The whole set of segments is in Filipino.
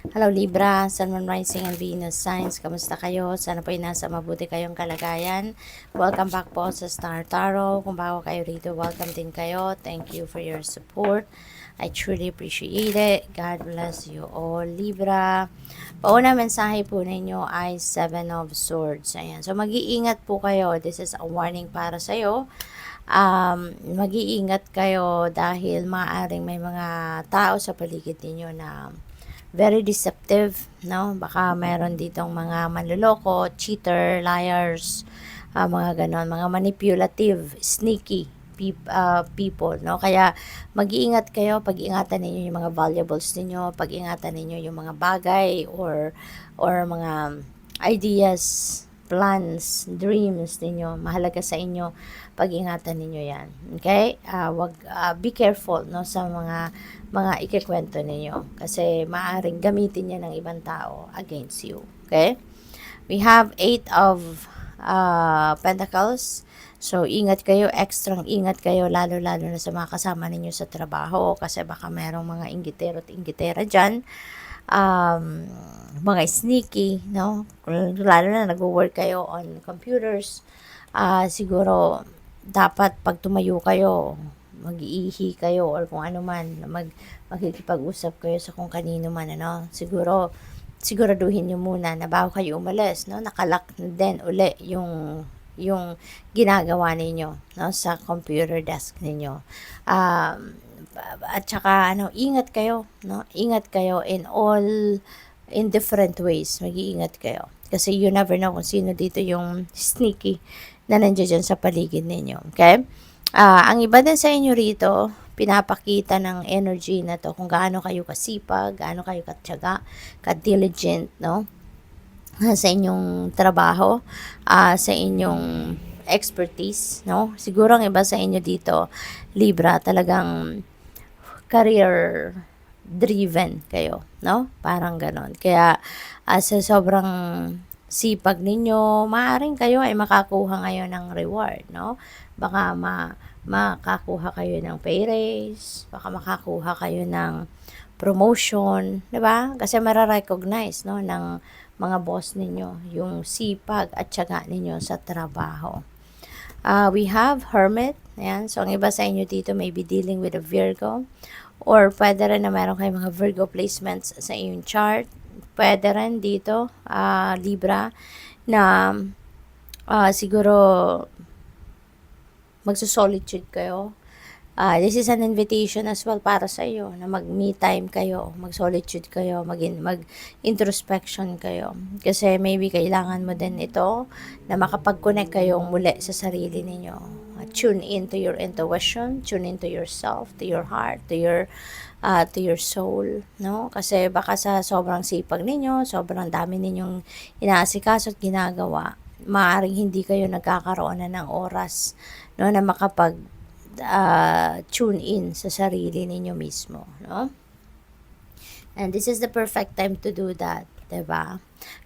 Hello Libra, Sun, Moon, Rising, and Venus signs. Kamusta kayo? Sana po ay nasa mabuti kayong kalagayan. Welcome back po sa Star Tarot. Kung bago kayo rito, welcome din kayo. Thank you for your support. I truly appreciate it. God bless you all, Libra. Pauna mensahe po ninyo ay 7 of Swords. Ayan. So mag-iingat po kayo. This is a warning para sa'yo. Mag-iingat kayo dahil maaaring may mga tao sa paligid ninyo na very deceptive, no? Baka meron ditong mga manloloko, cheater, liars, mga ganon, mga manipulative, sneaky people, no? Kaya mag-iingat kayo, pag-ingatan ninyo yung mga valuables ninyo, pag-ingatan ninyo yung mga bagay or mga ideas, plans, dreams ninyo. Mahalaga sa inyo, pag-ingatan ninyo yan. Okay? Be careful, no, sa mga ikikwento ninyo kasi maaring gamitin niya ng ibang tao against you. Okay? We have 8 of Pentacles. So, ingat kayo, extrang ingat kayo, lalo-lalo na sa mga kasama ninyo sa trabaho kasi baka merong mga inggitero at inggitera dyan. Mga sneaky, no? Lalo na nag-work kayo on computers. Siguro, dapat pag tumayo kayo, mag-iihi kayo or kung ano man, makikipag-usap kayo sa kung kanino man, ano, siguraduhin nyo muna na bago kayo umalis, no, nakalak na din uli yung ginagawa ninyo, no, sa computer desk ninyo. At saka, ingat kayo, no, ingat kayo in different ways, mag-iingat kayo. Kasi you never know kung sino dito yung sneaky na nandiyan dyan sa paligid ninyo, okay? Ang iba din sa inyo rito, pinapakita ng energy na to kung gaano kayo kasipag, gaano kayo katyaga, ka-diligent, no? Sa inyong trabaho, sa inyong expertise, no? Siguro ang iba sa inyo dito, Libra, talagang career driven kayo, no? Parang ganon. Kaya, sa sobrang sipag ninyo, maaaring kayo ay makakuha ngayon ng reward, no? Baka makakuha kayo ng pay raise, baka makakuha kayo ng promotion, 'di ba? Kasi mara-recognize, no, ng mga boss ninyo yung sipag at tiyaga ninyo sa trabaho. We have Hermit. Ayan. So, ang iba sa inyo dito may be dealing with a Virgo. Or pwede rin na meron kayong mga Virgo placements sa inyong chart. Pwede rin dito, Libra, na siguro magsusolitude kayo. This is an invitation as well para sa iyo na mag-me time kayo, mag-solitude kayo, mag-introspection kayo. Kasi maybe kailangan mo din ito na makapag-connect kayo muli sa sarili ninyo. Tune into your intuition, tune into yourself, to your heart, to your soul, no? Kasi baka sa sobrang sipag ninyo, sobrang dami ninyong inaasikaso at ginagawa, maaaring hindi kayo nagkakaroon na ng oras, no, na makapag tune in sa sarili ninyo mismo, no? And this is the perfect time to do that, diba?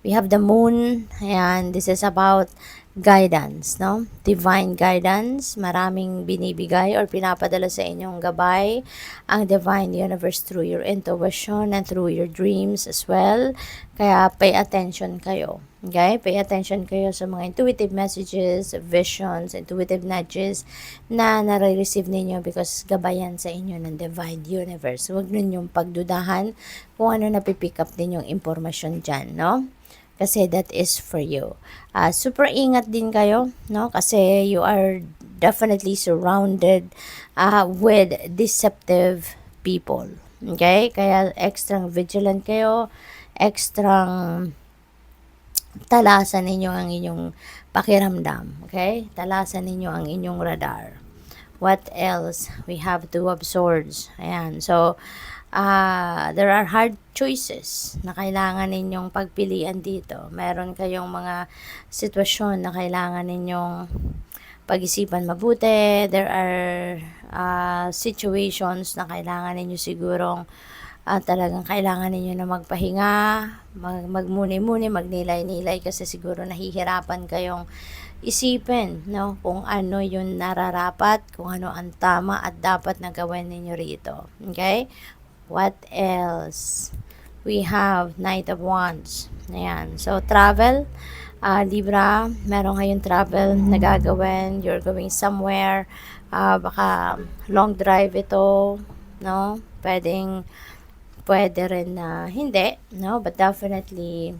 We have the moon, and this is about guidance, no? Divine guidance, maraming binibigay or pinapadala sa inyong gabay ang divine universe through your intuition and through your dreams as well. Kaya pay attention kayo. Okay? Pay attention kayo sa mga intuitive messages, visions, intuitive nudges na nare-receive ninyo because gabayan sa inyo ng divine universe. Huwag ninyong pagdudahan kung ano napipick up ninyong impormasyon dyan, no? Kasi that is for you. Super ingat din kayo, no? Kasi you are definitely surrounded with deceptive people. Okay? Kaya extra vigilant kayo, extra talasan ninyo ang inyong pakiramdam. Okay? Talasan ninyo ang inyong radar. What else? We have Two of Swords. Ayan. So, there are hard choices na kailangan ninyong pagpilian dito. Meron kayong mga sitwasyon na kailangan ninyong pag-isipan mabuti. There are situations na kailangan ninyo sigurong talagang kailangan ninyo na magpahinga, magmuni-muni, magnilay-nilay kasi siguro nahihirapan kayong isipin, no, kung ano yung nararapat, kung ano ang tama at dapat na gawin ninyo rito. Okay? What else? we have Knight of Wands. Ayan. So, travel. Libra, meron kayong travel na gagawin. You're going somewhere. Baka long drive ito, no? Pwede rin na hindi, no? But definitely,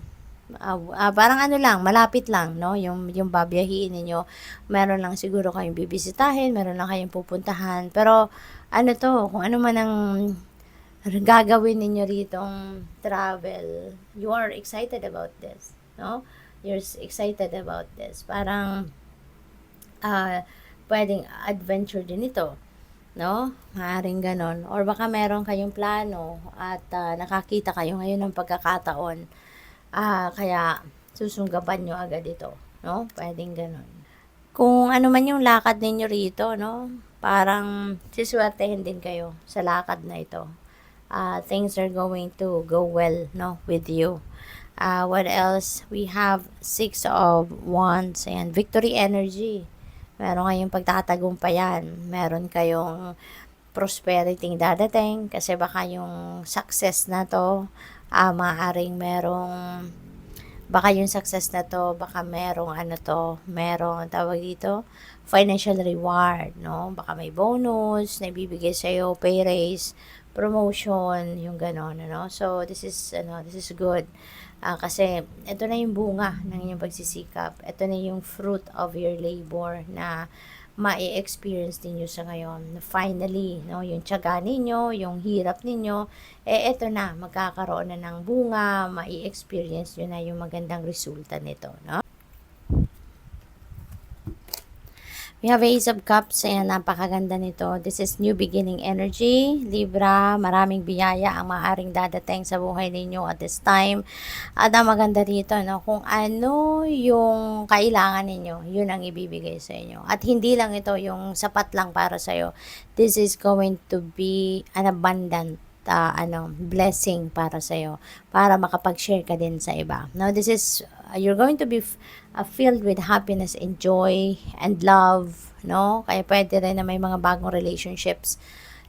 parang ano lang, malapit lang, no? Yung babiyahiin ninyo, meron lang siguro kayong bibisitahin, meron lang kayong pupuntahan. Pero, ano to, kung ano man ang gagawin ninyo ritong travel, you are excited about this, no? You're excited about this. Parang, pwedeng adventure din ito, no? Maaaring ganon. Or baka meron kayong plano at nakakita kayo ngayon ng pagkakataon. Kaya susunggaban nyo agad ito, no? Pwedeng ganon. Kung ano man yung lakad ninyo rito, no? Parang siswertehin din kayo sa lakad na ito. Things are going to go well, no? With you. What else? We have 6 of Wands and victory energy. Meron kayong pagtatagumpayan. Meron kayong prosperity dadating kasi baka yung success na to, maaaring baka yung success na to, baka merong tawag dito, financial reward, no? Baka may bonus na ibibigay sa'yo, pay raise, promotion, yung ganon, ano? So, this is good. Kasi ito na yung bunga ng inyong pagsisikap. Ito na yung fruit of your labor na ma-experience ninyo sa ngayon. Finally, no, yung tiyaga ninyo, yung hirap ninyo, ito na, magkakaroon na ng bunga, ma-experience nyo na yung magandang resulta nito, no? We have Ace of Cups. Ayan, napakaganda nito. This is new beginning energy. Libra, maraming biyaya ang maaaring dadating sa buhay ninyo at this time. At ang maganda dito, no, kung ano yung kailangan ninyo, yun ang ibibigay sa inyo. At hindi lang ito yung sapat lang para sa'yo. This is going to be an abundant blessing para sa'yo, para makapag-share ka din sa iba. Now, this is, you're going to be filled with happiness and joy and love, no? Kaya pwede rin na may mga bagong relationships,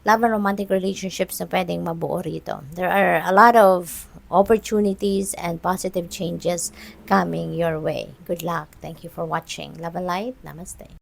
love and romantic relationships na pwedeng mabuo rito. There are a lot of opportunities and positive changes coming your way. Good luck. Thank you for watching. Love and light. Namaste.